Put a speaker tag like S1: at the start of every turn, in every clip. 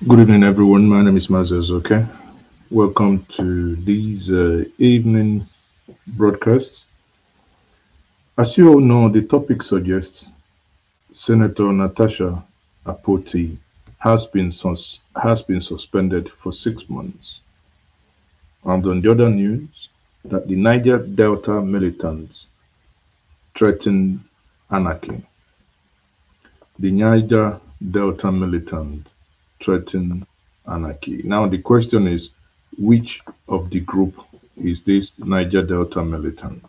S1: Good evening, everyone. My name is Mazes. Okay, welcome to these evening broadcasts. As you all know, the topic suggests Senator Natasha Akpoti has been suspended for 6 months, and on the other news, that the Niger Delta militants threaten anarchy. The Niger Delta militant threaten anarchy. Now the question is, which of the group is this Niger Delta militant?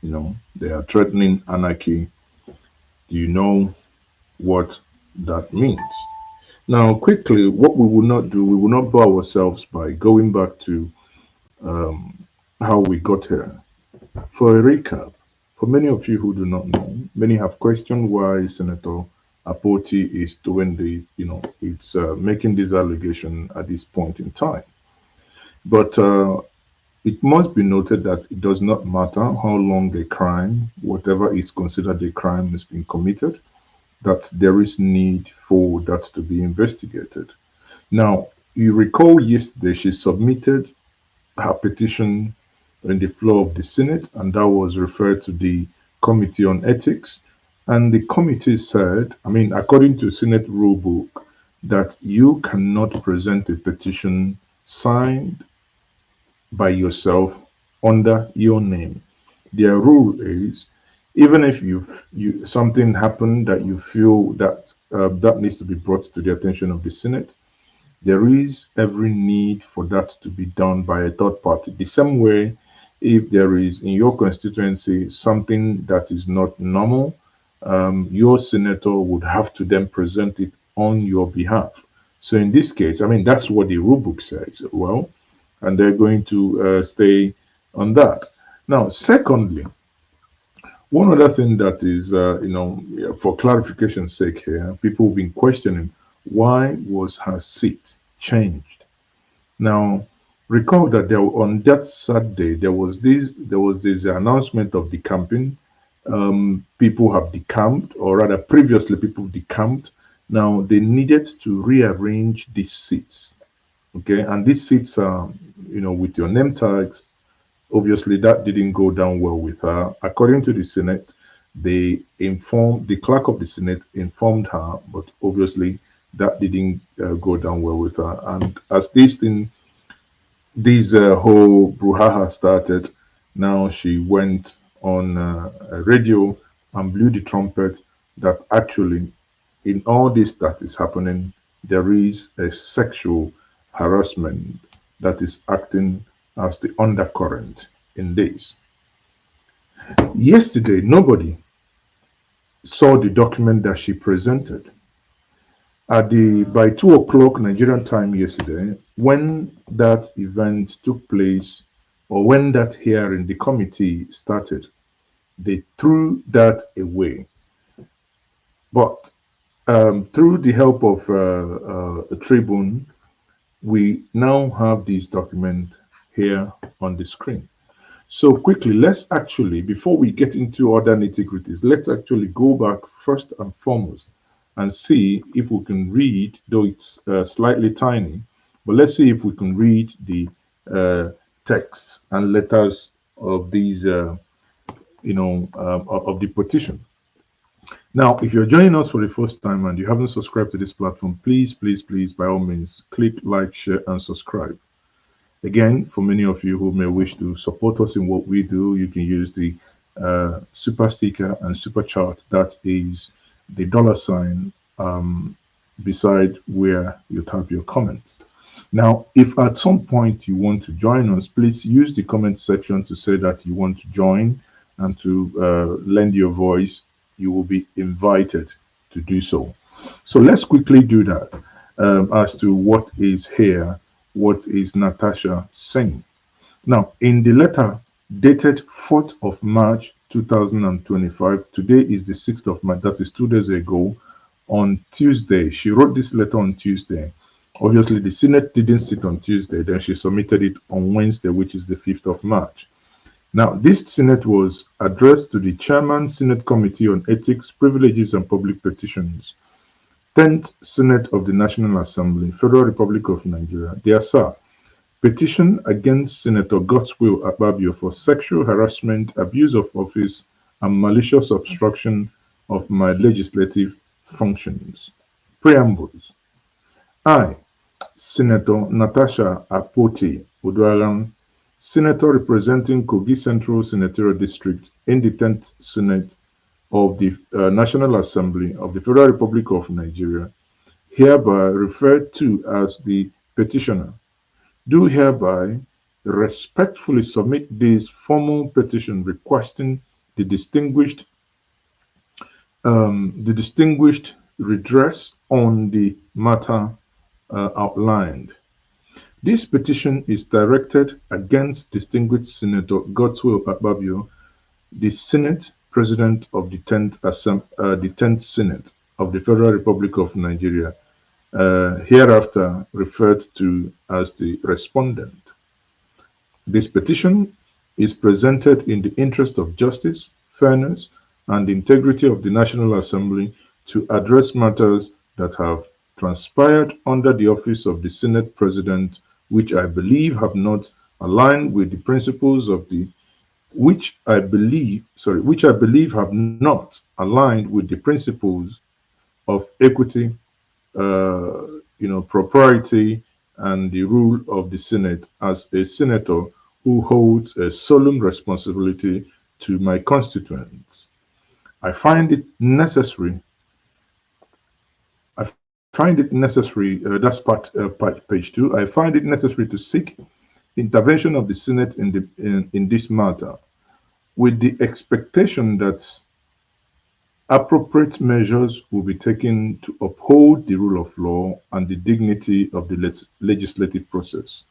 S1: They are threatening anarchy. Do you know what that means? Now, quickly, what we will not do, we will not bore ourselves by going back to um, how we got here. For a recap, for many of you who do not know, many have questioned why Senator Apoti is doing it's making this allegation at this point in time. But it must be noted that it does not matter how long a crime, whatever is considered a crime, has been committed, that there is need for that to be investigated. Now, you recall yesterday she submitted her petition on the floor of the Senate, and that was referred to the Committee on Ethics. And the committee said, I mean, according to Senate rule book, that you cannot present a petition signed by yourself under your name. Their rule is, even if you something happened that you feel that that needs to be brought to the attention of the Senate, there is every need for that to be done by a third party. The same way, if there is in your constituency something that is not normal, your senator would have to then present it on your behalf. So in this case, I mean, that's what the rule book says. Well, and they're going to stay on that. Now, secondly, one other thing that is, yeah, for clarification's sake here, people have been questioning why was her seat changed. Now, recall that on that Saturday there was this announcement of decamping. People have decamped, or rather, previously people decamped. Now they needed to rearrange these seats. Okay, and these seats are, with your name tags. Obviously, that didn't go down well with her. According to the Senate, the clerk of the Senate informed her, but obviously that didn't go down well with her. And as this whole brouhaha started, now she went on a radio and blew the trumpet that actually, in all this that is happening, there is a sexual harassment that is acting as the undercurrent in this. Yesterday, nobody saw the document that she presented. At the by 2 o'clock Nigerian time yesterday, when that event took place, or when that hearing, the committee started, they threw that away. But through the help of a tribune, we now have this document here on the screen. So quickly, let's actually, before we get into other nitty-gritties, let's actually go back first and foremost and see if we can read, though it's slightly tiny, but let's see if we can read the uh, texts and letters of these, of the petition. Now, if you're joining us for the first time and you haven't subscribed to this platform, please, please, please, by all means, click like, share, and subscribe. Again, for many of you who may wish to support us in what we do, you can use the super sticker and super chart. That is the dollar sign beside where you type your comment. Now, if at some point you want to join us, please use the comment section to say that you want to join and to lend your voice. You will be invited to do so. So let's quickly do that as to what is here, what is Natasha saying. Now, in the letter dated 4th of March 2025, today is the 6th of March, that is 2 days ago, on Tuesday. She wrote this letter on Tuesday. Obviously, the Senate didn't sit on Tuesday, then she submitted it on Wednesday, which is the 5th of March. Now, this Senate was addressed to the Chairman, Senate Committee on Ethics, Privileges, and Public Petitions. 10th Senate of the National Assembly, Federal Republic of Nigeria. Dear Sir, petition against Senator Godswill Akpabio for sexual harassment, abuse of office, and malicious obstruction of my legislative functions. Preambles. I, Senator Natasha Akpoti Udualang, Senator representing Kogi Central Senatorial District in the 10th Senate of the National Assembly of the Federal Republic of Nigeria, hereby referred to as the petitioner, do hereby respectfully submit this formal petition requesting the distinguished redress on the matter outlined. This petition is directed against distinguished Senator Godswill Akpabio, the Senate President of the 10th Senate of the Federal Republic of Nigeria, hereafter referred to as the respondent. This petition is presented in the interest of justice, fairness, and integrity of the National Assembly to address matters that have transpired under the office of the Senate President, which I believe have not aligned with the principles of the which I believe have not aligned with the principles of equity, propriety, and the rule of the Senate as a senator who holds a solemn responsibility to my constituents. I find it necessary. That's page 2. I find it necessary to seek intervention of the Senate in this matter, with the expectation that appropriate measures will be taken to uphold the rule of law and the dignity of the legislative process.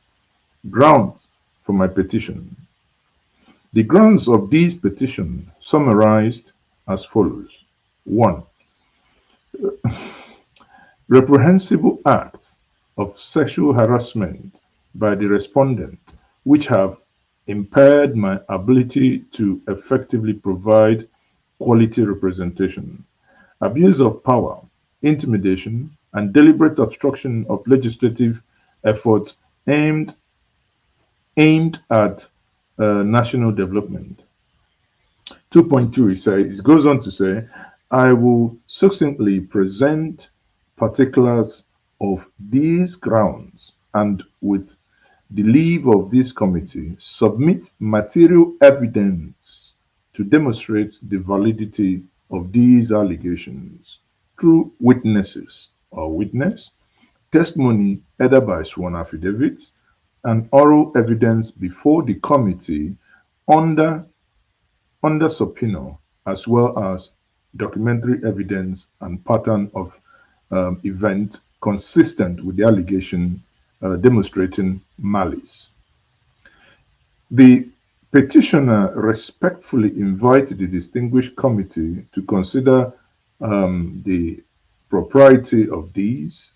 S1: Grounds for my petition. The grounds of this petition summarized as follows. 1. Reprehensible acts of sexual harassment by the respondent, which have impaired my ability to effectively provide quality representation. Abuse of power, intimidation, and deliberate obstruction of legislative efforts aimed at national development. 2.2, it goes on to say, I will succinctly present particulars of these grounds and, with the leave of this committee, submit material evidence to demonstrate the validity of these allegations through witnesses or witness, testimony either by sworn affidavits, and oral evidence before the committee under subpoena, as well as documentary evidence and pattern of event consistent with the allegation demonstrating malice. The petitioner respectfully invites the distinguished committee to consider the propriety of these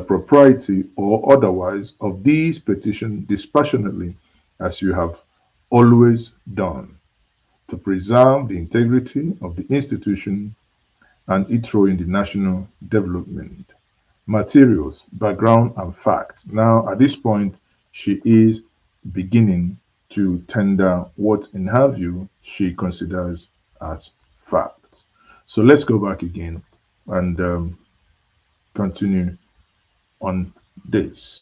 S1: propriety or otherwise of these petitions dispassionately, as you have always done, to preserve the integrity of the institution and its role in the national development. Materials, background, and facts. Now, at this point, she is beginning to tender what, in her view, she considers as facts. So let's go back again and continue on this.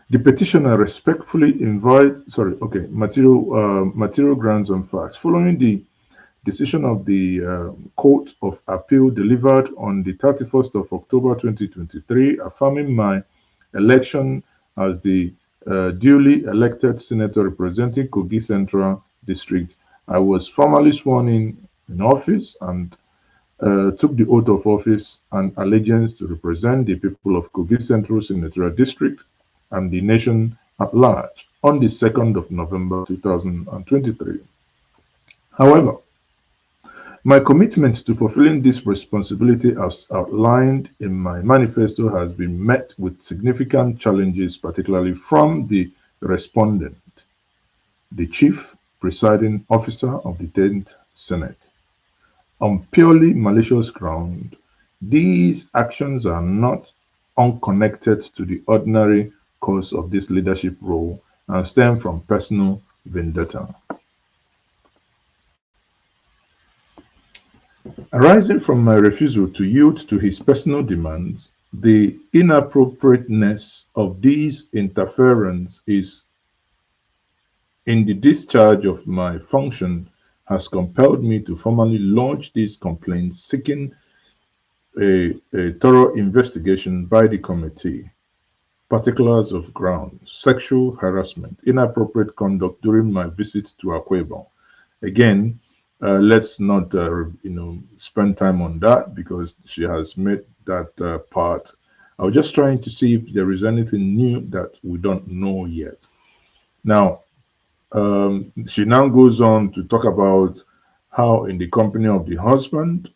S1: The petitioner respectfully invites, material grounds and facts. Following the decision of the Court of Appeal delivered on the 31st of October 2023, affirming my election as the duly elected senator representing Kogi Central District, I was formally sworn in office and took the oath of office and allegiance to represent the people of Kogi Central Senatorial District and the nation at large on the 2nd of November 2023. However, my commitment to fulfilling this responsibility as outlined in my manifesto has been met with significant challenges, particularly from the respondent, the Chief Presiding Officer of the 10th Senate. On purely malicious ground, these actions are not unconnected to the ordinary course of this leadership role and stem from personal vendetta. Arising from my refusal to yield to his personal demands, the inappropriateness of these interference is in the discharge of my function has compelled me to formally lodge these complaints seeking a thorough investigation by the committee. Particulars of ground, sexual harassment, inappropriate conduct during my visit to Akwa. Again, let's not spend time on that because she has made that part. I was just trying to see if there is anything new that we don't know yet. Now, she now goes on to talk about how, in the company of the husband,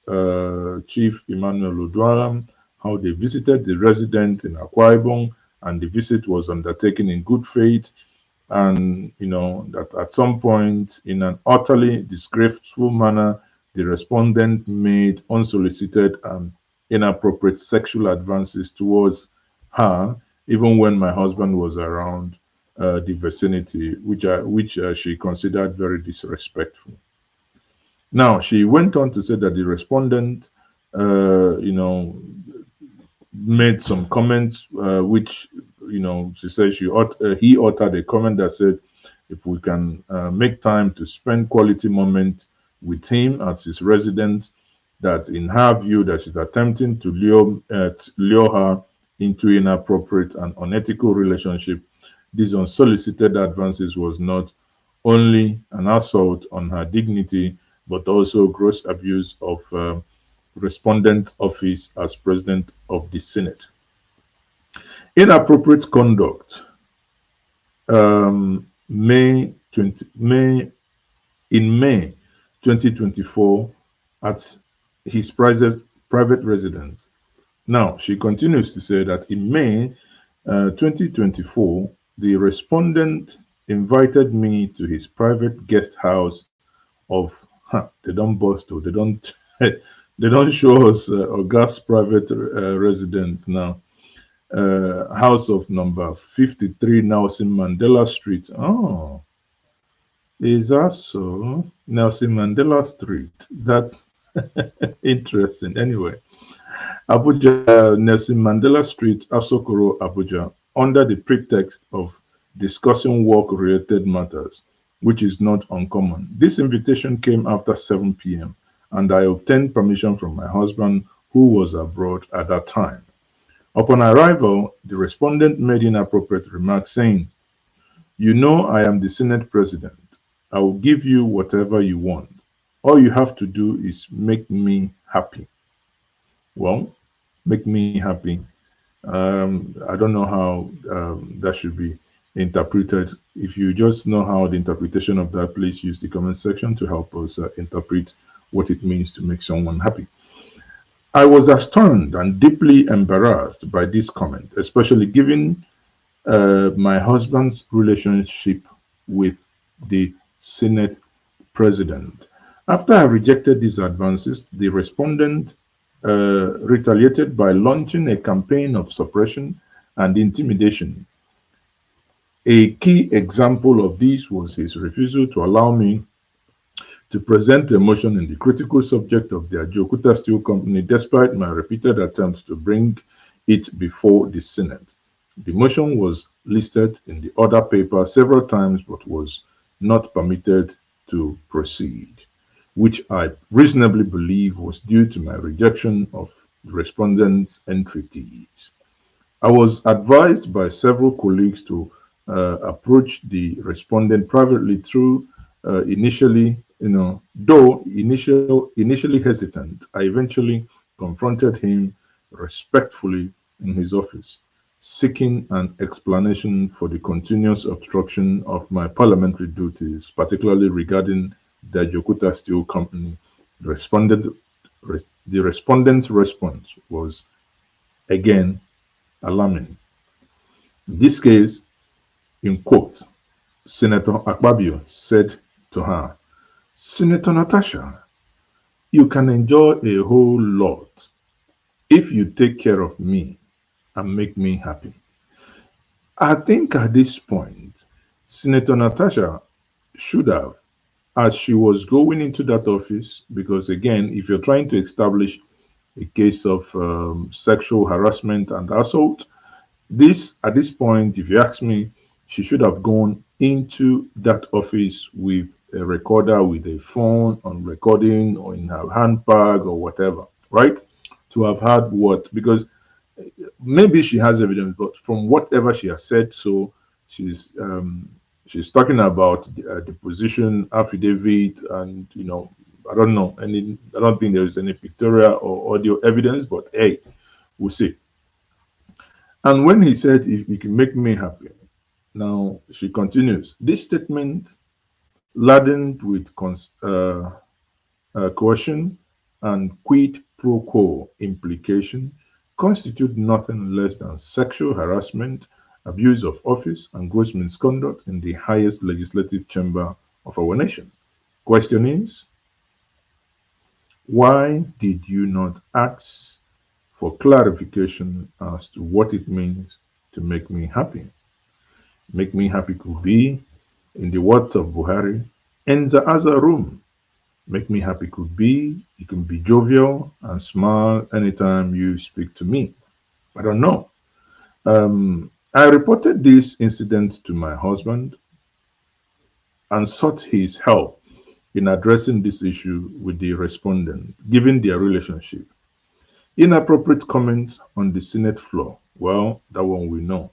S1: Chief Emmanuel Odwaram, how they visited the resident in Akwa Ibom, and the visit was undertaken in good faith, and that at some point, in an utterly disgraceful manner, the respondent made unsolicited and inappropriate sexual advances towards her, even when my husband was around the vicinity, which she considered very disrespectful. Now, she went on to say that the respondent, made some comments, which, she said he uttered a comment that said, if we can make time to spend quality moment with him at his residence, that in her view, that she's attempting to lure her into inappropriate and unethical relationship. These unsolicited advances was not only an assault on her dignity, but also gross abuse of respondent office as president of the Senate. Inappropriate conduct. May 2024 at his private residence. Now, she continues to say that in May 2024, the respondent invited me to his private guest house of, they don't boast, or they don't they don't show us August's private residence now. House of number 53 Nelson Mandela Street. Oh, is that so? Nelson Mandela Street. That's interesting. Anyway, Abuja, Nelson Mandela Street, Asokoro, Abuja, under the pretext of discussing work-related matters, which is not uncommon. This invitation came after 7 p.m., and I obtained permission from my husband, who was abroad at that time. Upon arrival, the respondent made inappropriate remarks saying, "You know I am the Senate President. I will give you whatever you want. All you have to do is make me happy." Well, make me happy. I don't know how that should be interpreted. If you just know how the interpretation of that, please use the comment section to help us interpret what it means to make someone happy. I was astounded and deeply embarrassed by this comment, especially given my husband's relationship with the Senate president. After I rejected these advances, the respondent retaliated by launching a campaign of suppression and intimidation. A key example of this was his refusal to allow me to present a motion in the critical subject of the Ajokuta Steel Company, despite my repeated attempts to bring it before the Senate. The motion was listed in the order paper several times, but was not permitted to proceed, which I reasonably believe was due to my rejection of the respondent's entreaties. I was advised by several colleagues to approach the respondent privately through initially, though initially hesitant, I eventually confronted him respectfully in his office, seeking an explanation for the continuous obstruction of my parliamentary duties, particularly regarding the Jokuta Steel Company. The respondent's response was again alarming. In this case, in quote, Senator Akpabio said to her, Senator Natasha, you can enjoy a whole lot if you take care of me and make me happy. I think at this point, Senator Natasha should have, as she was going into that office, because again, if you're trying to establish a case of sexual harassment and assault, this at this point, if you ask me, she should have gone into that office with a recorder, with a phone on recording, or in her handbag or whatever, right? To have had what? Because maybe she has evidence, but from whatever she has said, so she's she's talking about the deposition affidavit, and I don't know any. I don't think there is any pictorial or audio evidence, but hey, we'll see. And when he said, "If you can make me happy," now she continues. This statement, laden with coercion and quid pro quo implication, constitute nothing less than sexual harassment, abuse of office, and gross misconduct in the highest legislative chamber of our nation. Question is, why did you not ask for clarification as to what it means to make me happy? Make me happy could be, in the words of Buhari, Enza Aza room. Make me happy could be, you can be jovial and smile anytime you speak to me. I don't know. I reported this incident to my husband and sought his help in addressing this issue with the respondent, given their relationship. Inappropriate comment on the Senate floor. Well, that one we know.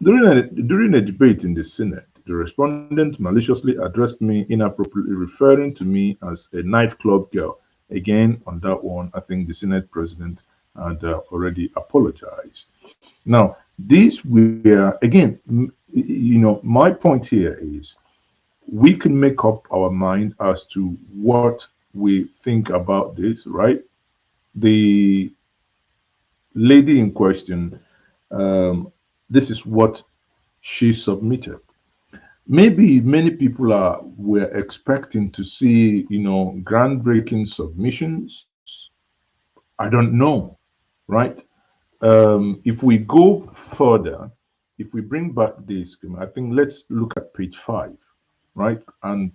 S1: During a debate in the Senate, the respondent maliciously addressed me inappropriately, referring to me as a nightclub girl. Again, on that one, I think the Senate president had already apologized. Now, these were, again, my point here is we can make up our mind as to what we think about this, right? The lady in question, um, this is what she submitted. Maybe many people were expecting to see, groundbreaking submissions. I don't know, right? If we go further, if we bring back this, I think let's look at page 5, right? And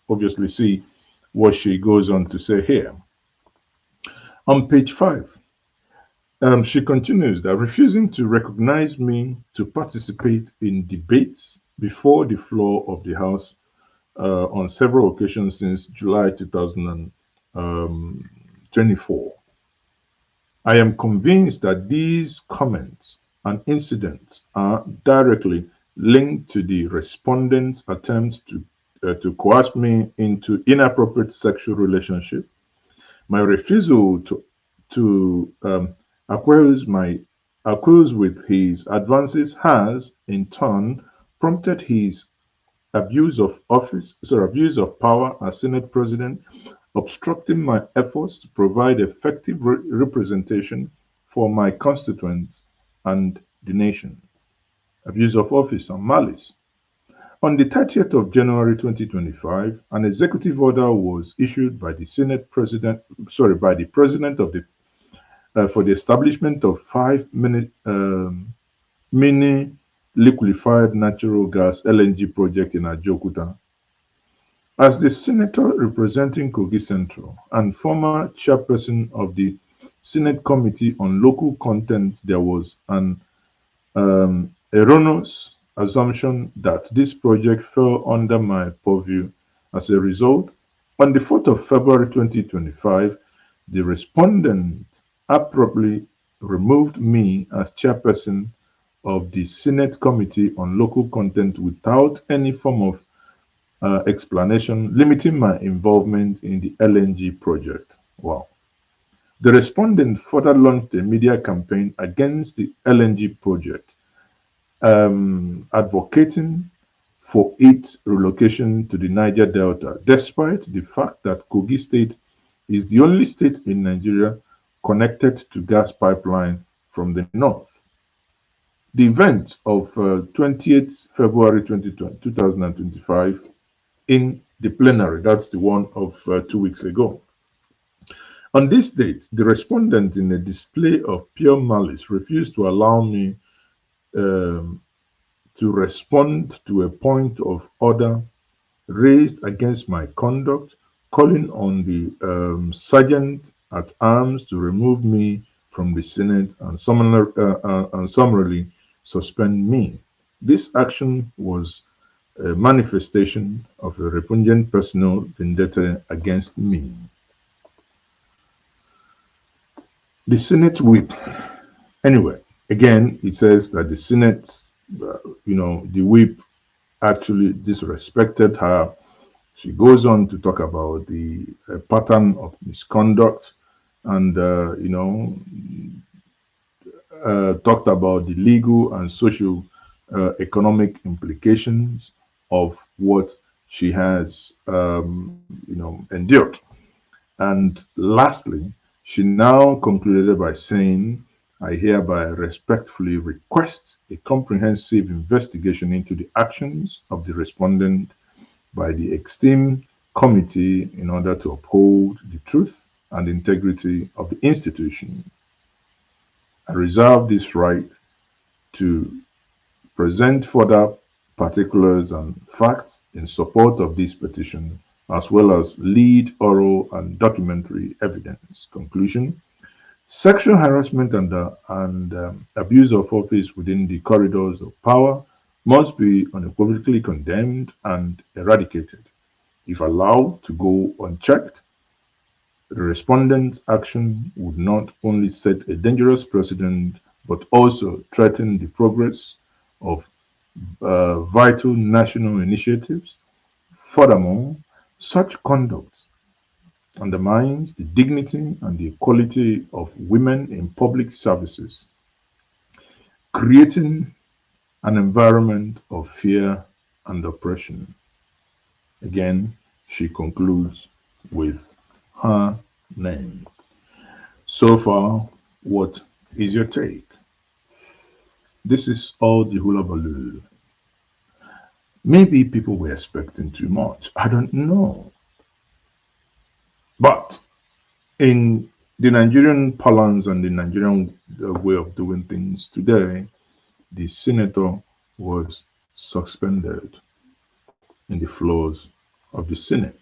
S1: obviously see what she goes on to say here. On page 5, she continues that refusing to recognize me to participate in debates before the floor of the House on several occasions since July 2024. I am convinced that these comments and incidents are directly linked to the respondent's attempts to coerce me into inappropriate sexual relationship. My refusal to acquiesce with his advances has, in turn, prompted his abuse of power as Senate President, obstructing my efforts to provide effective representation for my constituents and the nation. Abuse of office and malice. On the 30th of January 2025, an executive order was issued by the by the President of the for the establishment of five mini liquefied natural gas LNG project in Ajokuta. As the senator representing Kogi Central and former chairperson of the Senate Committee on Local Content, there was an erroneous assumption that this project fell under my purview. As a result, on the 4th of February 2025, the respondent abruptly removed me as chairperson of the Senate Committee on Local Content without any form of explanation, limiting my involvement in the LNG project. Wow. The respondent further launched a media campaign against the LNG project, advocating for its relocation to the Niger Delta, despite the fact that Kogi State is the only state in Nigeria connected to gas pipeline from the north. The event of 28th February 2025 in the plenary. That's the one of 2 weeks ago. On this date, the respondent, in a display of pure malice, refused to allow me um, to respond to a point of order raised against my conduct, calling on the sergeant at arms to remove me from the Senate and, and summarily suspend me. This action was a manifestation of a repugnant personal vendetta against me. The Senate whip. Anyway, again, it says that the Senate, the whip actually disrespected her. She goes on to talk about the pattern of misconduct and, talked about the legal and social economic implications of what she has, endured. And lastly, she now concluded by saying, I hereby respectfully request a comprehensive investigation into the actions of the respondent by the esteemed committee in order to uphold the truth and integrity of the institution. I reserve this right to present further particulars and facts in support of this petition, as well as lead oral and documentary evidence. Conclusion. Sexual harassment and abuse of office within the corridors of power must be unequivocally condemned and eradicated. If allowed to go unchecked, the respondent's action would not only set a dangerous precedent but also threaten the progress of vital national initiatives. Furthermore, such conduct undermines the dignity and the equality of women in public services, creating an environment of fear and oppression. Again, she concludes with her name. So far, what is your take? This is all the hula baloo. Maybe people were expecting too much. I don't know. But in the Nigerian parlance and the Nigerian way of doing things today, the senator was suspended in the floors of the Senate.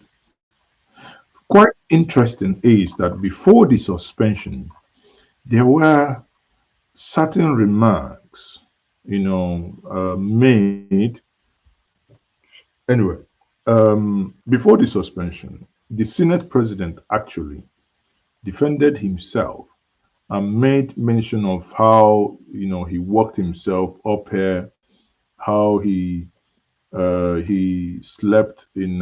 S1: Quite interesting is that before the suspension, there were certain remarks, made. Anyway, before the suspension, the Senate president actually defended himself and made mention of how he worked himself up here, how he slept in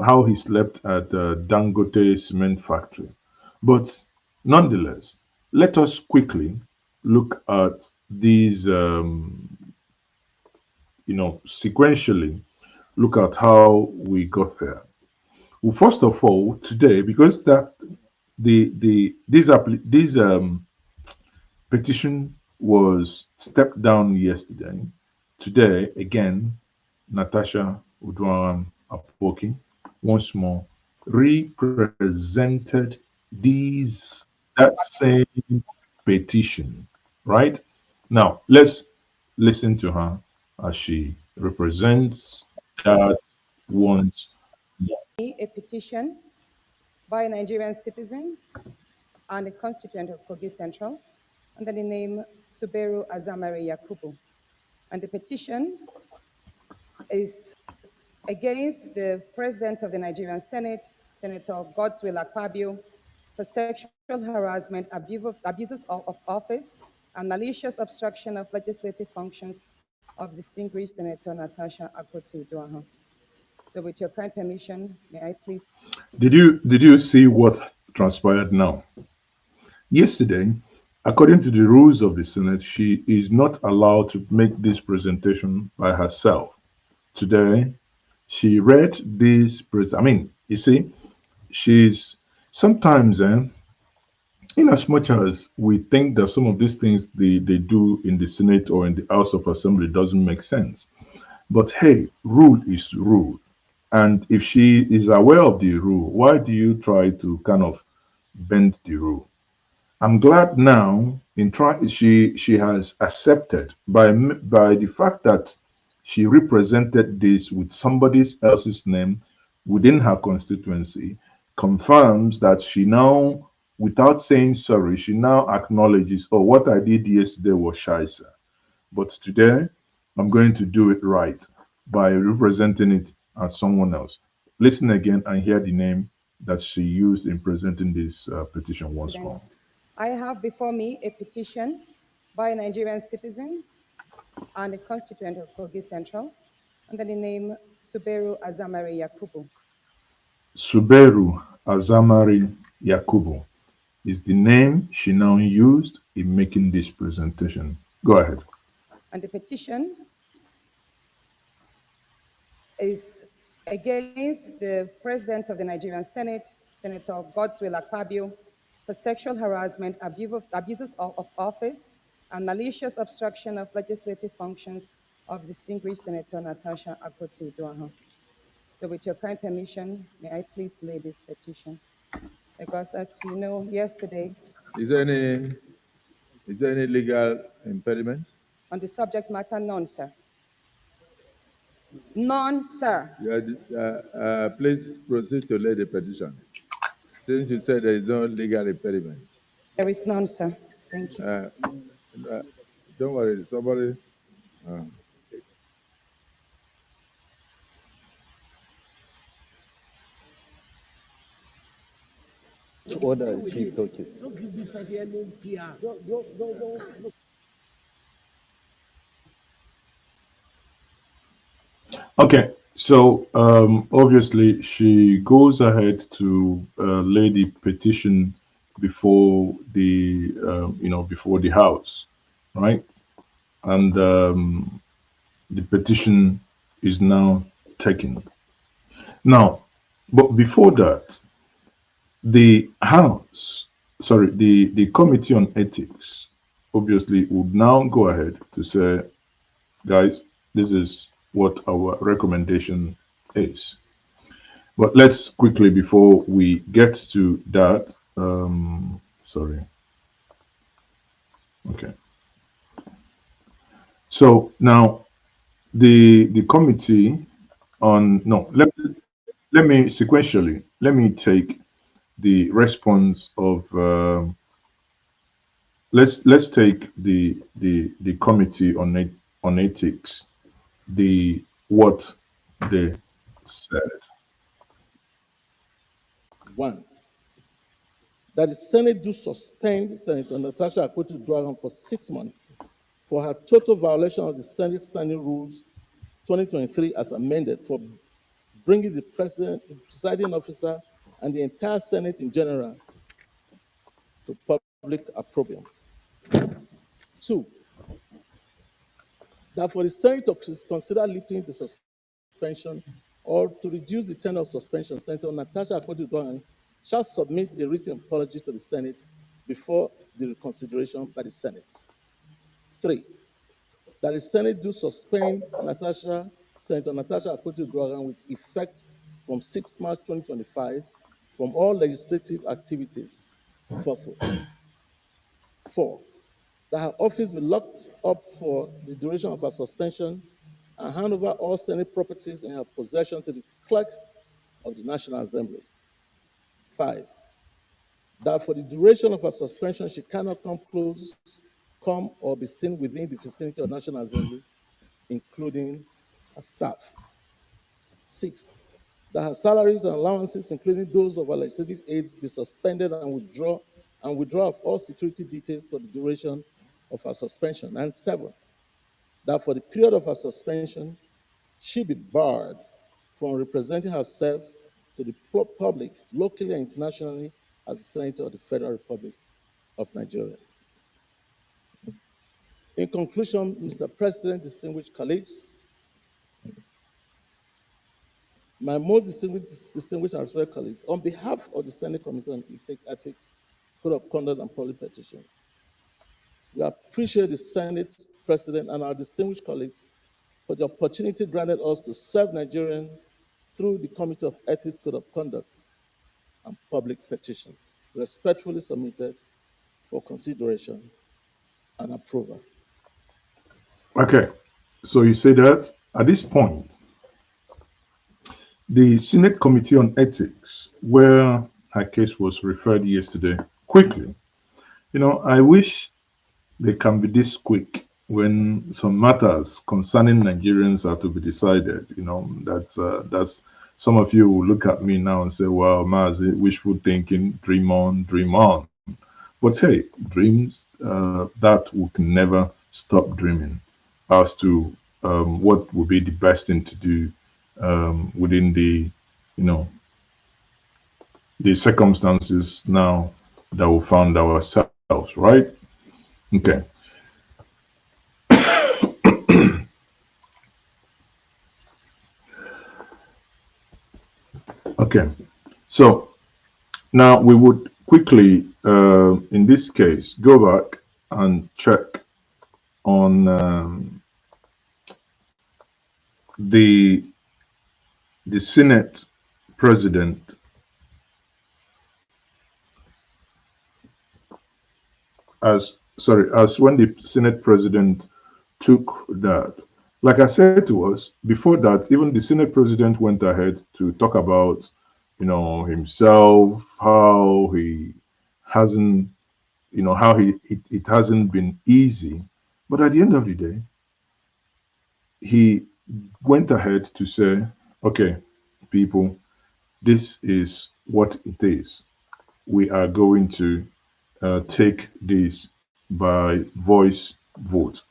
S1: how he slept at the Dangote cement factory. But nonetheless, let us quickly look at these, sequentially look at how we got there. Well, first of all, today, because that the this petition was stepped down yesterday, today again, Natasha Akpoti once more represented these that same petition, right? Now let's listen to her as she represents that once more.
S2: A petition by a Nigerian citizen and a constituent of Kogi Central under the name Suberu Azamare Yakubu. And the petition is against the President of the Nigerian Senate, Senator Godswill Akpabio, for sexual harassment, abuses of office, and malicious obstruction of legislative functions of distinguished Senator Natasha Akpoti Uduaghan. So with your kind permission, may I please?
S1: Did you see what transpired now? Yesterday, according to the rules of the Senate, she is not allowed to make this presentation by herself. Today, she read this. You see, she's sometimes in as much as we think that some of these things they do in the Senate or in the House of Assembly doesn't make sense. But hey, rule is rule. And if she is aware of the rule, why do you try to kind of bend the rule? I'm glad now in try she has accepted by the fact that she represented this with somebody else's name within her constituency confirms that she now, without saying sorry, she now acknowledges, oh, what I did yesterday was shaisa, but today I'm going to do it right by representing it as someone else. Listen again and hear the name that she used in presenting this petition once
S2: President,
S1: more.
S2: I have before me a petition by a Nigerian citizen and a constituent of Kogi Central under the name Suberu Azamare Yakubu.
S1: Suberu Azamari Yakubu is the name she now used in making this presentation. Go ahead.
S2: And the petition is against the President of the Nigerian Senate, Senator Godswill Akpabio, for sexual harassment, abuses of office, and malicious obstruction of legislative functions of distinguished Senator Natasha Akpoti. So with your kind permission, may I please lay this petition? Because as you know, yesterday,
S3: Is there any legal impediment?
S2: on the subject matter, none, sir. None, sir.
S3: Please proceed to lay the petition. Since you said there is no legal impediment.
S2: There is none, sir. Thank you.
S3: Uh, don't worry, somebody. Uh,
S4: Order is she talking?
S5: Don't give this person any PR.
S1: Okay, so obviously she goes ahead to lay the petition before the before the House, right? And the petition is now taken. Now, but before that, the House, sorry, the Committee on Ethics, obviously would now go ahead to say, guys, this is what our recommendation is. But let's quickly, before we get to that, sorry. Okay. So now the committee on no let me sequentially let me take the response of let's take the committee on ethics, the what they said.
S5: One, that the Senate do suspend Senator Natasha Akpoti for 6 months for her total violation of the Senate Standing Rules 2023 as amended for bringing the president, the presiding officer, and the entire Senate in general to public opprobrium. Two, that for the Senate to consider lifting the suspension or to reduce the tenure of suspension, Senator Natasha Akpoti shall submit a written apology to the Senate before the reconsideration by the Senate. Three, that the Senate do suspend Senator Natasha Akpoti with effect from 6 March 2025 from all legislative activities forthwith. Four, that her office be locked up for the duration of her suspension and hand over all Senate properties in her possession to the clerk of the National Assembly. Five, that for the duration of her suspension, she cannot come or be seen within the vicinity of the National Assembly, including her staff. Six, that her salaries and allowances, including those of her legislative aides, be suspended and withdraw of all security details for the duration of her suspension. And seven, that for the period of her suspension, she be barred from representing herself to the public, locally and internationally, as a senator of the Federal Republic of Nigeria. In conclusion, Mr. President, distinguished colleagues, my most distinguished and respected colleagues, on behalf of the Senate Committee on Ethics, Code of Conduct and Public Petition. We appreciate the Senate President and our distinguished colleagues for the opportunity granted us to serve Nigerians through the Committee of Ethics, Code of Conduct and Public Petitions, respectfully submitted for consideration and approval.
S1: Okay, so you say that at this point, the Senate Committee on Ethics, where her case was referred yesterday, quickly, I wish they can be this quick when some matters concerning Nigerians are to be decided. That's some of you will look at me now and say, well, Maz, wishful thinking, dream on, dream on. But hey, dreams, that we can never stop dreaming as to what would be the best thing to do within the circumstances now that we found ourselves, right? Okay. Okay. So now we would quickly, in this case, go back and check on the Senate president as when the Senate president took that. Like I said to us before that, even the Senate president went ahead to talk about, himself, how he hasn't, how it hasn't been easy. But at the end of the day, he went ahead to say, okay, people, this is what it is. We are going to take this by voice vote.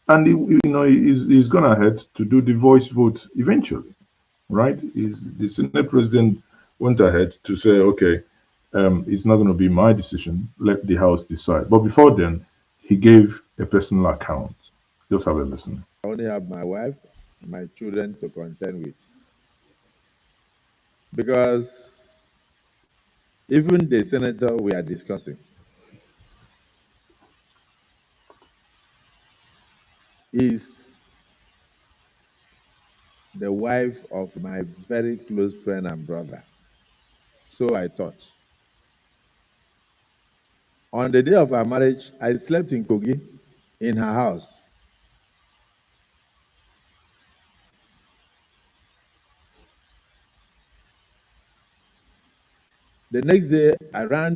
S1: And he's gone ahead to do the voice vote eventually, right? The Senate president went ahead to say, okay, it's not going to be my decision. Let the House decide. But before then, he gave a personal account. Just have a listen.
S3: I only have my wife, my children to contend with. Because even the senator we are discussing is the wife of my very close friend and brother. So I thought. On the day of our marriage, I slept in Kogi, in her house. The next day, I ran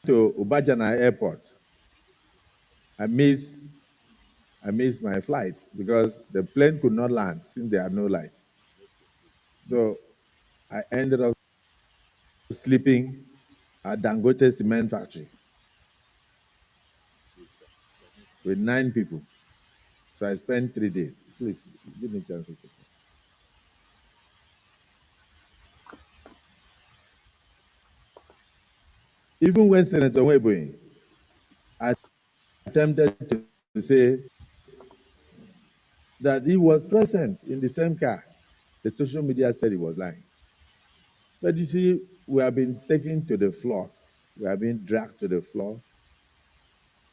S3: to Ubajana Airport. I missed my flight because the plane could not land since there had no light. So I ended up sleeping at Dangote Cement Factory with 9 people. So I spent 3 days. Please, give me a chance to say something. Even when Senator Webwe attempted to say that he was present in the same car, the social media said he was lying. But you see, we have been taken to the floor. We have been dragged to the floor.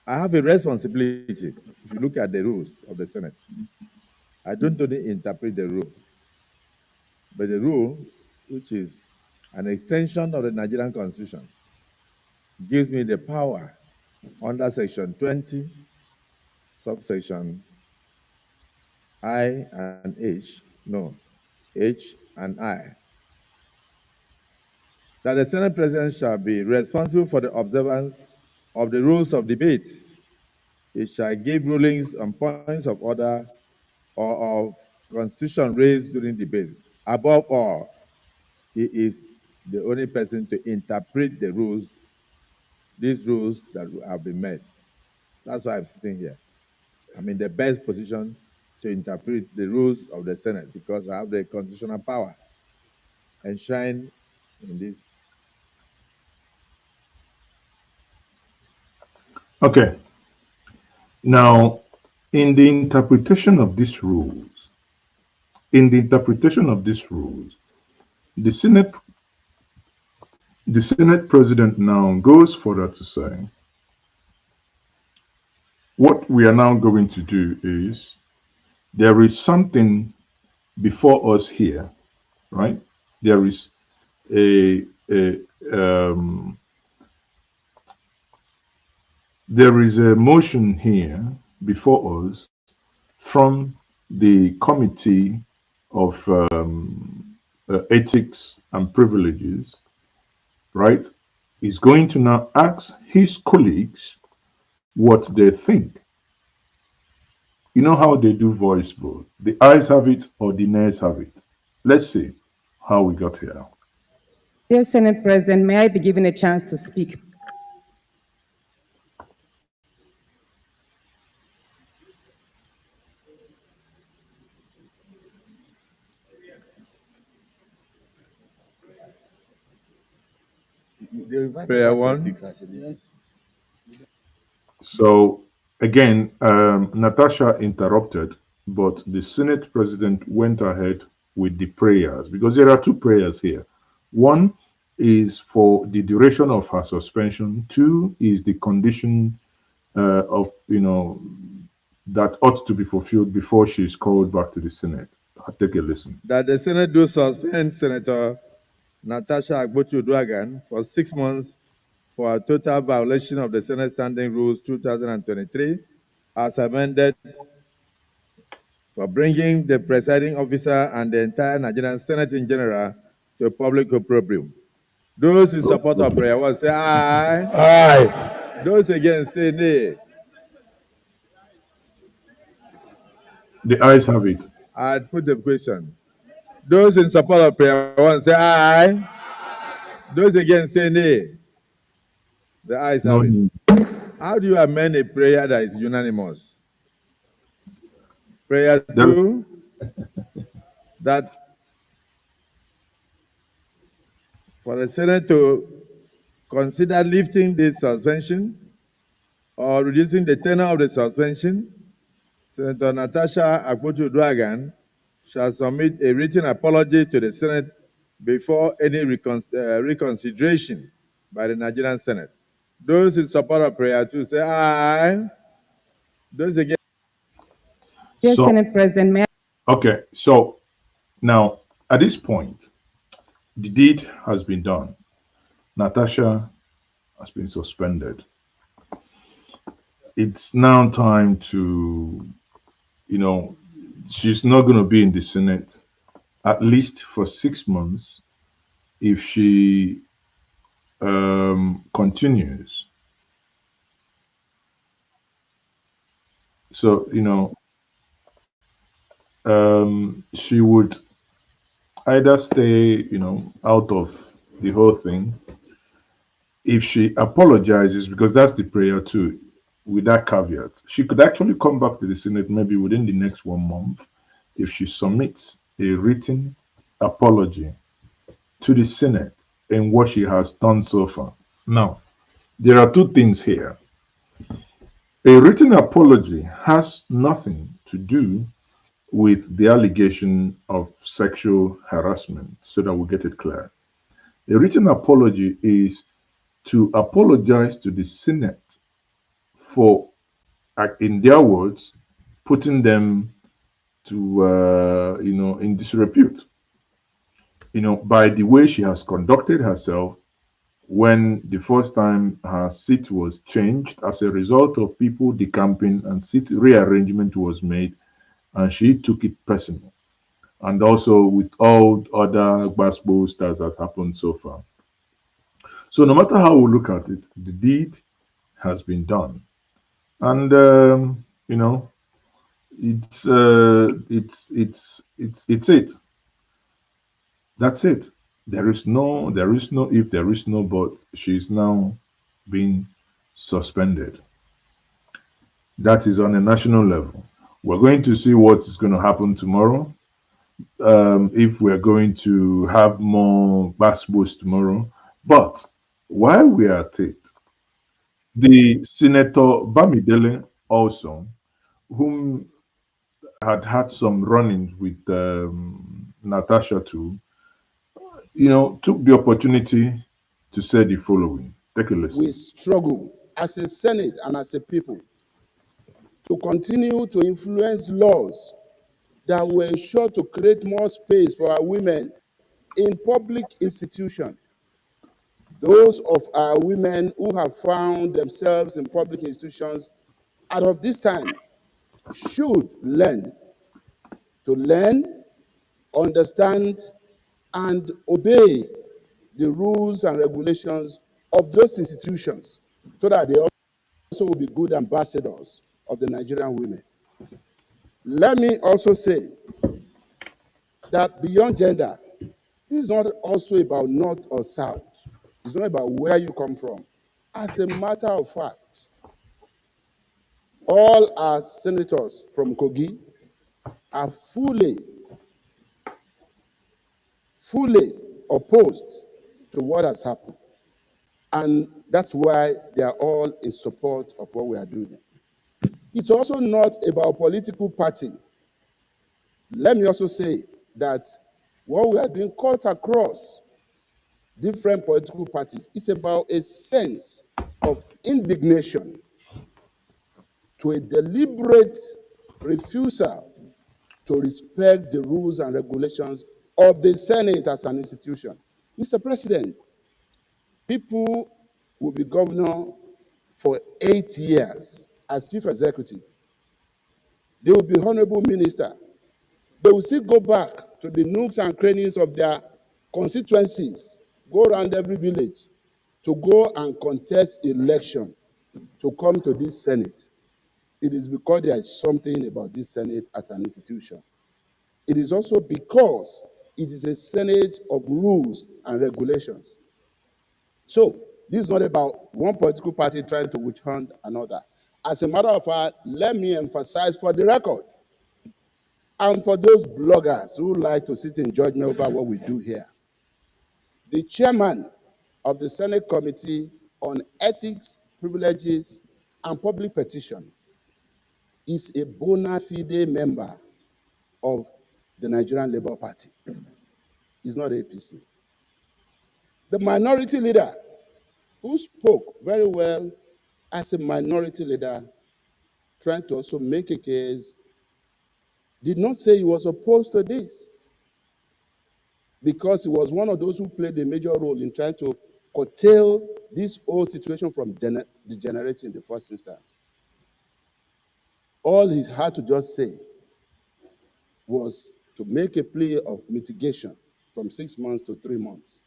S3: I have a responsibility. If you look at the rules of the Senate, I don't only interpret the rule, but the rule, which is an extension of the Nigerian Constitution, gives me the power under Section 20, subsection I and H, no, H and I, that the Senate President shall be responsible for the observance of the rules of debates. It shall give rulings on points of order or of constitution raised during debates. Above all, he is the only person to interpret the rules, these rules that have been made. That's why I'm sitting here. I'm in the best position to interpret the rules of the Senate because I have the constitutional power enshrined in this.
S1: Okay. Now, in the interpretation of these rules, the Senate The Senate President now goes further to say, what we are now going to do is there is something before us here, right? There is a there is a motion here before us from the Committee of Ethics and Privileges, right? Is going to now ask his colleagues what they think. You know how they do voice vote? The ayes have it or the nays have it. Let's see how we got here.
S2: Dear Senate President, may I be given a chance to speak?
S3: Prayer one.
S1: So again, Natasha interrupted, but the Senate President went ahead with the prayers because there are two prayers here. One is for the duration of her suspension. Two is the condition of that ought to be fulfilled before she is called back to the Senate. Take a listen.
S3: That the Senate do suspend Senator Natasha Akpoti for 6 months for a total violation of the Senate Standing Rules 2023 as amended for bringing the presiding officer and the entire Nigerian Senate in general to public opprobrium. Those in support of prayer one say aye.
S4: Aye.
S3: Those against say nay.
S1: The ayes have it.
S3: I'd put the question. Those in support of prayer one say aye. Those against say nay. The ayes
S1: No
S3: have it.
S1: need.
S3: How do you amend a prayer that is unanimous? Prayer two, that for the Senate to consider lifting this suspension or reducing the tenor of the suspension, Senator Natasha Akpoti shall submit a written apology to the Senate before any reconsideration by the Nigerian Senate. Those in support of prayer two say aye. Those against.
S2: Dear
S1: So,
S2: Senate President, may I?
S1: okay, so now at this point, the deed has been done. Natasha has been suspended. It's now time to, she's not going to be in the Senate at least for 6 months if she continues. So, she would either stay, out of the whole thing. If she apologizes, because that's the prayer too, with that caveat, she could actually come back to the Senate maybe within the next 1 month if she submits a written apology to the Senate in what she has done so far. Now, there are two things here. A written apology has nothing to do with the allegation of sexual harassment, so that we get it clear. A written apology is to apologize to the Senate for, in their words, putting them to, in disrepute, by the way she has conducted herself when the first time her seat was changed as a result of people decamping and seat rearrangement was made, and she took it personal. And also with all other gospels that has happened so far. So no matter how we look at it, the deed has been done, and it's it. That's it. There is no if, there is no but. She's now being suspended. That is on a national level. We're going to see what is going to happen tomorrow. If we're going to have more basketballs tomorrow. But while we are at it, the Senator Bamidele also, whom had some run-ins with Natasha too, took the opportunity to say the following. Take a listen.
S4: We struggle as a Senate and as a people to continue to influence laws that will ensure to create more space for our women in public institutions. Those of our women who have found themselves in public institutions out of this time should learn, understand, and obey the rules and regulations of those institutions so that they also will be good ambassadors of the Nigerian women. Let me also say that beyond gender, this is not also about north or south. It's not about where you come from. As a matter of fact, all our senators from Kogi are fully opposed to what has happened. And that's why they are all in support of what we are doing. It's also not about political party. Let me also say that what we are doing cuts across different political parties. It's about a sense of indignation to a deliberate refusal to respect the rules and regulations of the Senate as an institution. Mr. President, people will be governor for 8 years as chief executive. They will be honorable minister. They will still go back to the nooks and crannies of their constituencies, go around every village to go and contest election to come to this Senate. It is because there is something about this Senate as an institution. It is also because it is a Senate of rules and regulations. So this is not about one political party trying to witch hunt another. As a matter of fact, let me emphasize for the record, and for those bloggers who like to sit in judgment over what we do here, the chairman of the Senate Committee on Ethics, Privileges, and Public Petition is a bona fide member of the Nigerian Labour Party. He's not APC. The minority leader, who spoke very well as a minority leader, trying to also make a case, did not say he was opposed to this, because he was one of those who played a major role in trying to curtail this whole situation from degenerating in the first instance. All he had to just say was to make a plea of mitigation from 6 months to 3 months.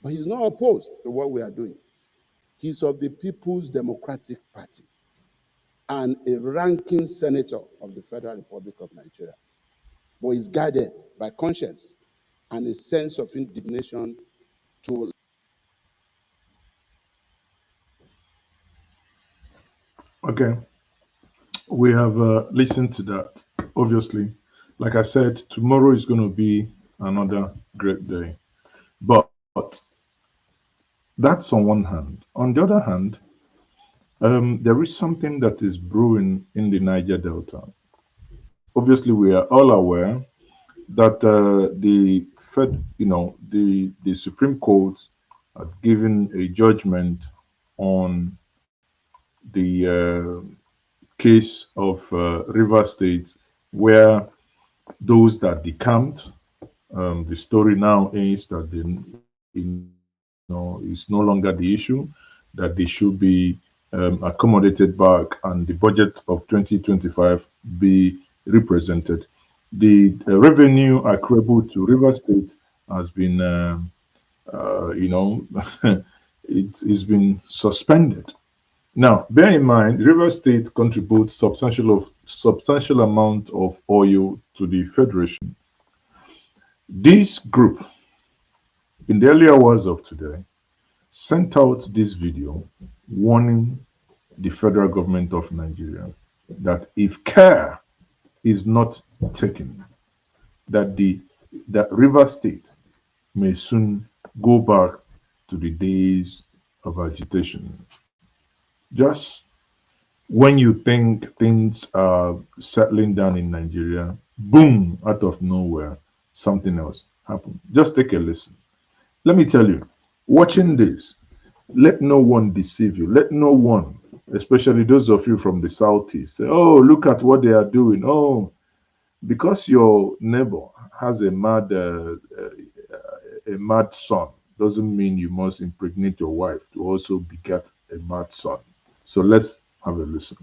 S4: But he's not opposed to what we are doing. He's of the People's Democratic Party and a ranking senator of the Federal Republic of Nigeria. But he's guided by conscience and a sense of indignation to.
S1: Okay, we have listened to that. Obviously, like I said, tomorrow is going to be another great day. But that's on one hand. On the other hand, there is something that is brewing in the Niger Delta. Obviously, we are all aware that the Fed, the Supreme Court had given a judgment on the case of River State, where those that decamped, the story now is that is no longer the issue, that they should be accommodated back and the budget of 2025 be represented. The revenue accruable to River State has been, it's been suspended. Now, bear in mind, River State contributes substantial amount of oil to the federation. This group, in the early hours of today, sent out this video warning the federal government of Nigeria that if care is not taken, that River State may soon go back to the days of agitation. Just when you think things are settling down in Nigeria, boom, out of nowhere, something else happened. Just take a listen. Let me tell you, watching this, Let no one deceive you. Let no one, especially those of you from the southeast, say, "Oh, look at what they are doing." Oh, because your neighbor has a mad son doesn't mean you must impregnate your wife to also beget a mad son. So let's have a listen.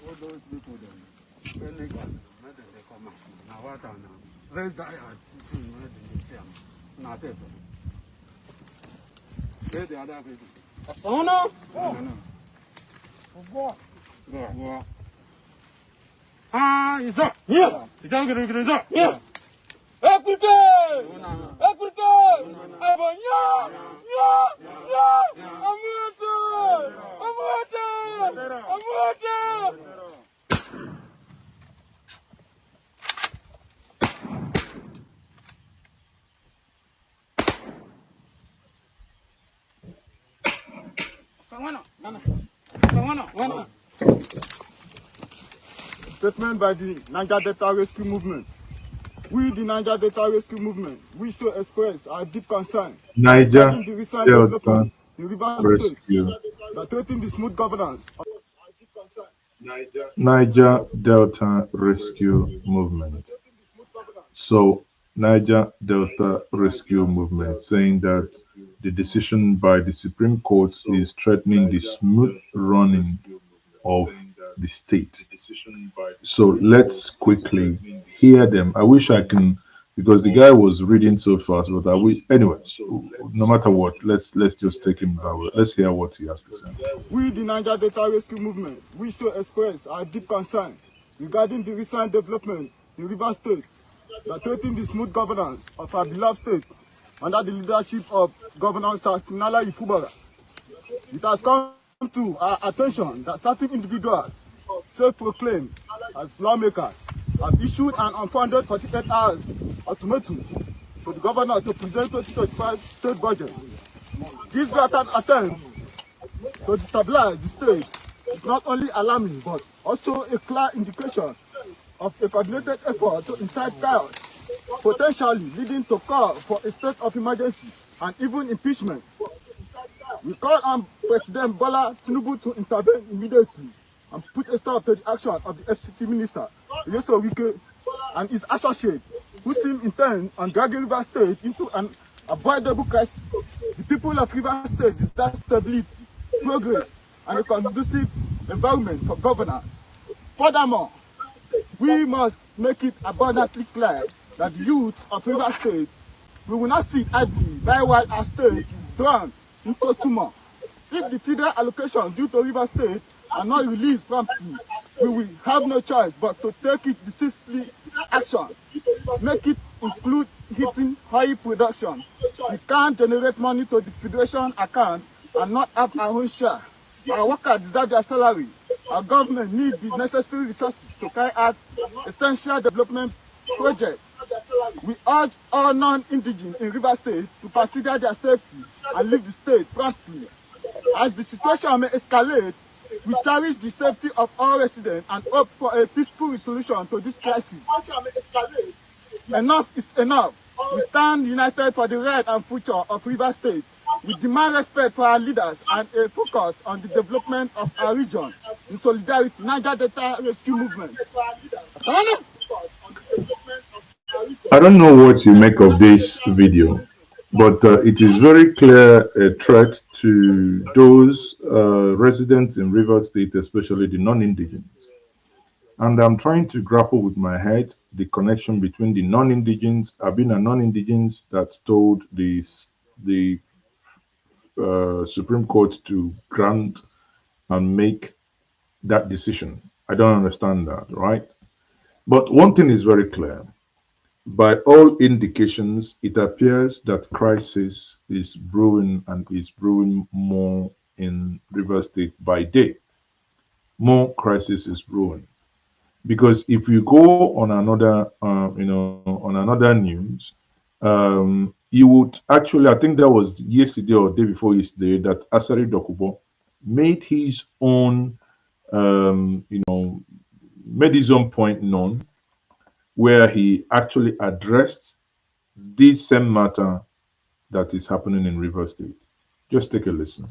S6: All those people then, when they got when they come out, now what now? Very die at sitting when they see them. Now they do. Where the other people? Asana? No. Go. Go. Ah, is up. Yeah. You don't get it, is up. Yeah. Écoutez! Écoutez! Abonnia! Ya! Amouette! Amouette!
S7: Statement by the Niger Delta Rescue Movement. We, the Niger Delta Rescue Movement, wish to express our deep concern
S1: Niger
S7: regarding the recent
S1: Delta
S7: development in Rivers State
S1: Rescue.
S7: that threaten the smooth governance.
S1: Niger Delta Rescue Movement. So, Niger Delta Rescue Movement saying that the decision by the Supreme Court is threatening the smooth running of the state. So let's quickly hear them. I wish I can, because the guy was reading so fast, but I wish anyway. No matter what, let's just take him that way. Let's hear what he has to say.
S7: We, the Niger Delta Rescue Movement, wish to express our deep concern regarding the recent development in Rivers State that threaten the smooth governance of our beloved state under the leadership of Governor Sinala Ifubara. It has come to our attention that certain individuals, self-proclaimed as lawmakers, have issued an unfounded 48 hours ultimatum to the governor to present 2025 state budget. This blatant attempt to destabilize the state is not only alarming but also a clear indication of a coordinated effort to incite chaos, potentially leading to call for a state of emergency and even impeachment. We call on President Bola Tinubu to intervene immediately and put a stop to the action of the FCT Minister, Yeso Wike, and his associates, who seem intent on dragging Rivers State into an avoidable crisis. The people of Rivers State desire stability, progress, and a conducive environment for governance. Furthermore, we must make it abundantly clear that the youth of Rivers State, we will not sit idly while our state is drawn into tumult. If the federal allocation due to Rivers State are not released promptly, we will have no choice but to take it decisively action. Make it include hitting oil production. We can't generate money to the federation account and not have our own share. Our workers deserve their salary. Our government needs the necessary resources to carry out essential development projects. We urge all non-indigenous in Rivers State to consider their safety and leave the state promptly. As the situation may escalate, we cherish the safety of all residents and hope for a peaceful resolution to this crisis. Enough is enough. We stand united for the right and future of Rivers State. We demand respect for our leaders and a focus on the development of our region. In solidarity, Niger Delta Rescue Movement.
S1: I don't know what you make of this video, but it is very clear a threat to those residents in Rivers State, especially the non-indigenous. And I'm trying to grapple with my head the connection between the non-indigenous. I've been a non-indigenous that told the Supreme Court to grant and make that decision. I don't understand that, right? But one thing is very clear. By all indications, it appears that crisis is brewing and is brewing more in Rivers State by day. more crisis is brewing. Because if you go on another, on another news, you would actually, I think that was yesterday or day before yesterday, that Asari Dokubo made his own, made his own point known, where he actually addressed this same matter that is happening in River State. Just take a listen.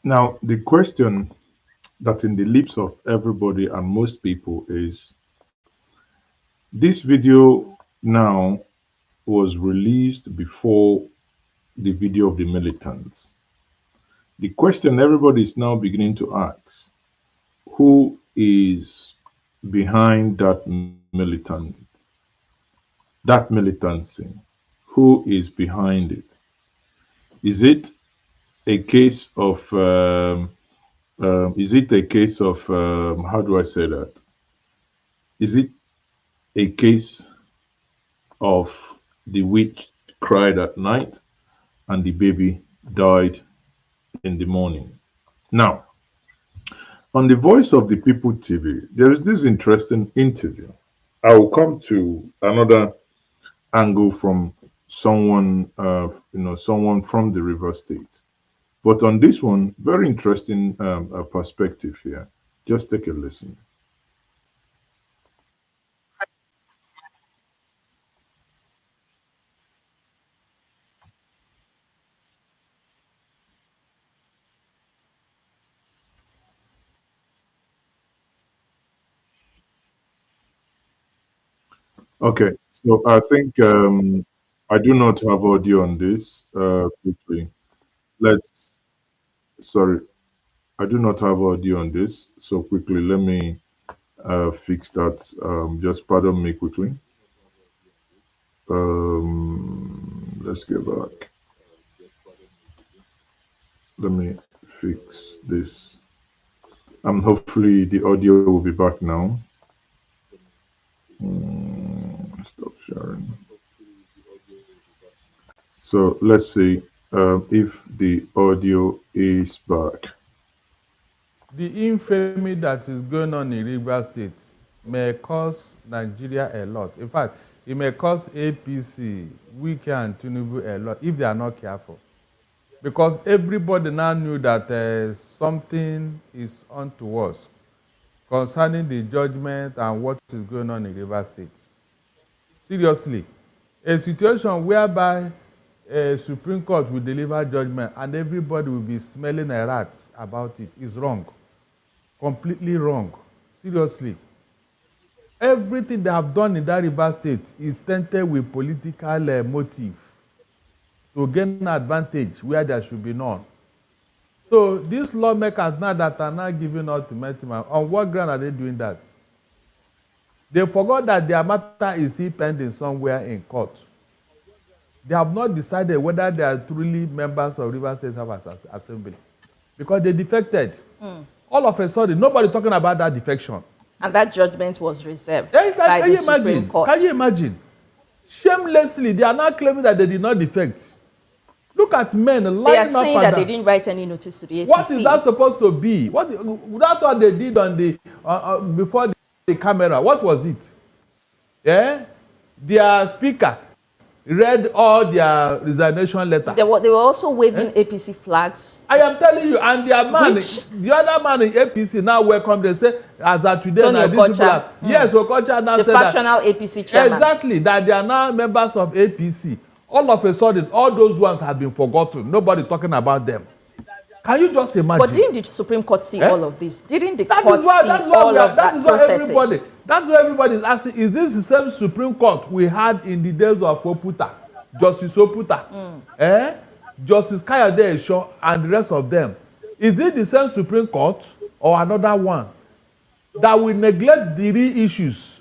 S1: Now, the question that in the lips of everybody and most people is, this video now was released before the video of the militants. The question everybody is now beginning to ask, who is behind that militancy? Who is behind it? Is it a case of how do I say that? Is it a case of the witch cried at night and the baby died in the morning? Now, on the Voice of the People TV, there is this interesting interview. I will come to another angle from someone, someone from the River State. But on this one, very interesting perspective here. Just take a listen. Okay, so I think I do not have audio on this. Quickly, let's. Sorry, I do not have audio on this. So quickly, let me fix that. Just pardon me quickly. Let's get back. Let me fix this. Hopefully the audio will be back now. Stop sharing. So let's see if the audio is back.
S8: The infamy that is going on in River State may cost Nigeria a lot. In fact, it may cost APC, Wike and Tinubu a lot if they are not careful. Because everybody now knew that something is unto us concerning the judgment and what is going on in River State. Seriously, a situation whereby a Supreme Court will deliver judgment and everybody will be smelling a rat about it is wrong. Completely wrong. Seriously. Everything they have done in that River State is tainted with political motive to gain advantage where there should be none. So these lawmakers now that are now giving ultimatum, on what ground are they doing that? They forgot that their matter is still pending somewhere in court. They have not decided whether they are truly members of River State House Assembly because they defected. All of a sudden, nobody talking about that defection.
S9: And that judgment was reserved by the Supreme Court.
S8: Can you imagine? Shamelessly, they are now claiming that they did not defect. Look at men lining up.
S9: They are saying that they didn't write any notice to the APC.
S8: What is that supposed to be? That's what they did on the before the camera. What was it? Yeah, their speaker read all their resignation letter.
S9: They were also waving APC flags.
S8: I am telling you, and their man, the other man in APC now welcome. They say, as of today, now these people are, yes, Okocha now said that. The
S9: factional APC chairman.
S8: Exactly, that they are now members of APC. All of a sudden, all those ones have been forgotten. Nobody talking about them. Can you just imagine?
S9: But didn't the Supreme Court see all of this? Didn't the court see all of that processes?
S8: That's why everybody is asking, is this the same Supreme Court we had in the days of Oputa, Justice Oputa, Justice Kayode Esho, and the rest of them? Is it the same Supreme Court or another one that will neglect the real issues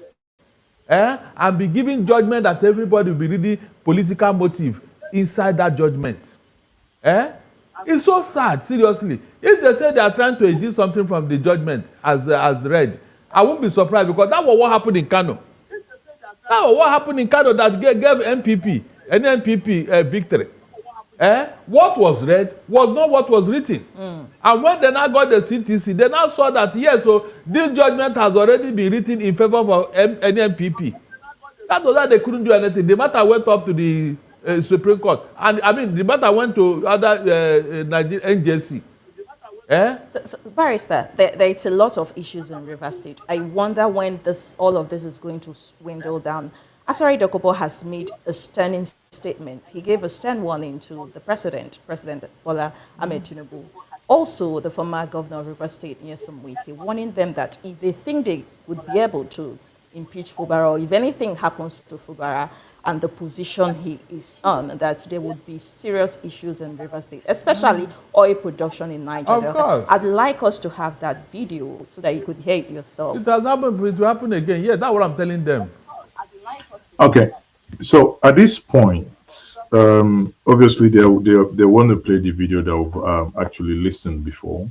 S8: and be giving judgment that everybody will be reading political motive inside that judgment? It's so sad, seriously. If they say they are trying to edit something from the judgment as read, I won't be surprised because that was what happened in Kano. That was what happened in Kano that gave NPP victory. What was read was not what was written. And when they now got the CTC, they now saw that, yes, so this judgment has already been written in favor of NPP. That was why they couldn't do anything. The matter went up to the Supreme Court. And I mean, the matter went to other NJC.
S9: So, Barrister, there's a lot of issues in River State. I wonder when all of this is going to dwindle down. Asari Dokubo has made a stunning statement. He gave a stern warning to the President Bola Ahmed Tinubu. Also, the former governor of River State, Nyesom Wike, warning them that if they think they would be able to impeach Fubara, or if anything happens to Fubara and the position he is on, that there would be serious issues in River State, especially oil production in Niger.
S8: Of course.
S9: I'd like us to have that video so that you could hear it yourself.
S8: It has happened, it will happen again. Yeah, that's what I'm telling them.
S1: Okay, so at this point, obviously they want to play the video that we've actually listened before,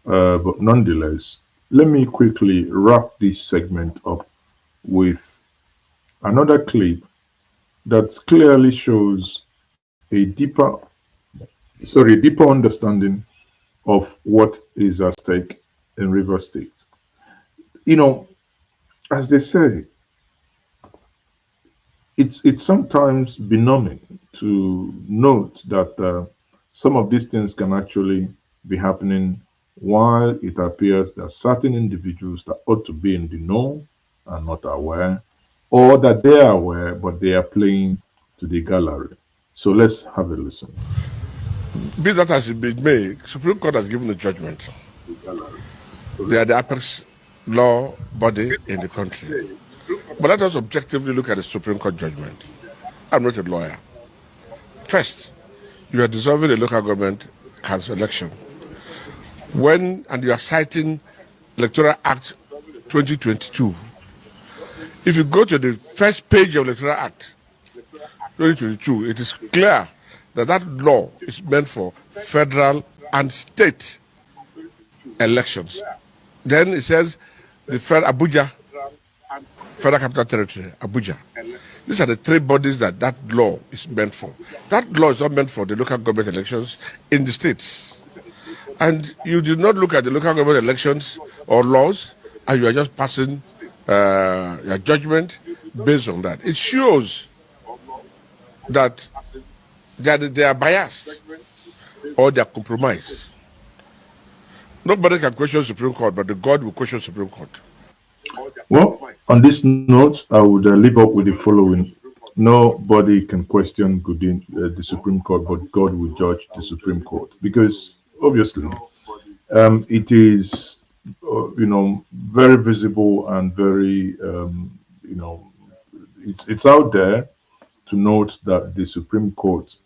S1: but nonetheless, let me quickly wrap this segment up with another clip that clearly shows a deeper understanding of what is at stake in River State. You know, as they say, it's sometimes benumbing to note that some of these things can actually be happening while it appears that certain individuals that ought to be in the know are not aware, or that they are aware but they are playing to the gallery. So let's have a listen.
S10: Be that as it be may, Supreme Court has given a judgment. They are the apex law body in the country. But let us objectively look at the Supreme Court judgment. I'm not a lawyer. First, you are dissolving a local government council election. And you are citing Electoral Act 2022. If you go to the first page of Electoral Act 2022, it is clear that that law is meant for federal and state elections. Then it says the Abuja, Federal Capital Territory, Abuja. These are the three bodies that law is meant for. That law is not meant for the local government elections in the states. And you did not look at the local government elections or laws, and you are just passing your judgment based on that. It shows that they are biased or they are compromised. Nobody can question Supreme Court, but the God will question Supreme Court.
S1: Well, on this note, I would leave up with the following. Nobody can question the Supreme Court, but God will judge the Supreme Court. Because obviously, it is, very visible and very, it's out there to note that the Supreme Court,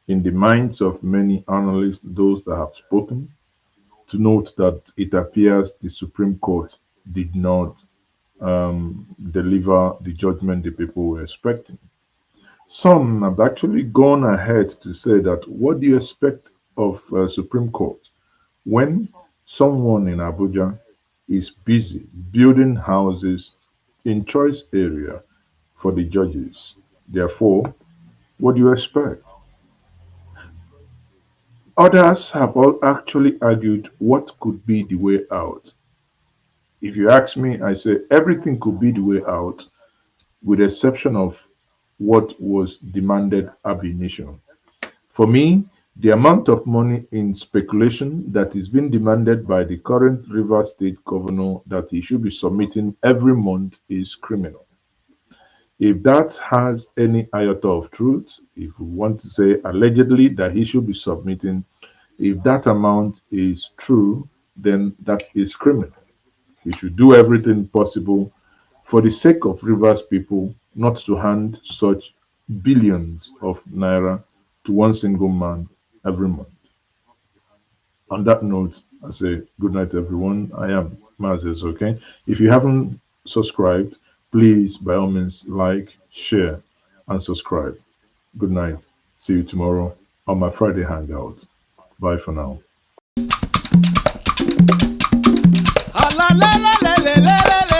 S1: in the minds of many analysts, those that have spoken, to note that it appears the Supreme Court did not deliver the judgment the people were expecting. Some have actually gone ahead to say that what do you expect of Supreme Court when someone in Abuja is busy building houses in choice area for the judges? Therefore, what do you expect? Others have all actually argued what could be the way out. If you ask me, I say everything could be the way out, with the exception of what was demanded ab initio. For me, the amount of money in speculation that is being demanded by the current Rivers State governor that he should be submitting every month is criminal. If that has any iota of truth, if we want to say allegedly that he should be submitting, if that amount is true, then that is criminal. We should do everything possible for the sake of Rivers people not to hand such billions of naira to one single man every month. On that note, I say good night, everyone. I am Mazes, okay? If you haven't subscribed, please, by all means, like, share, and subscribe. Good night. See you tomorrow on my Friday Hangout. Bye for now.
S11: La la la la la la la.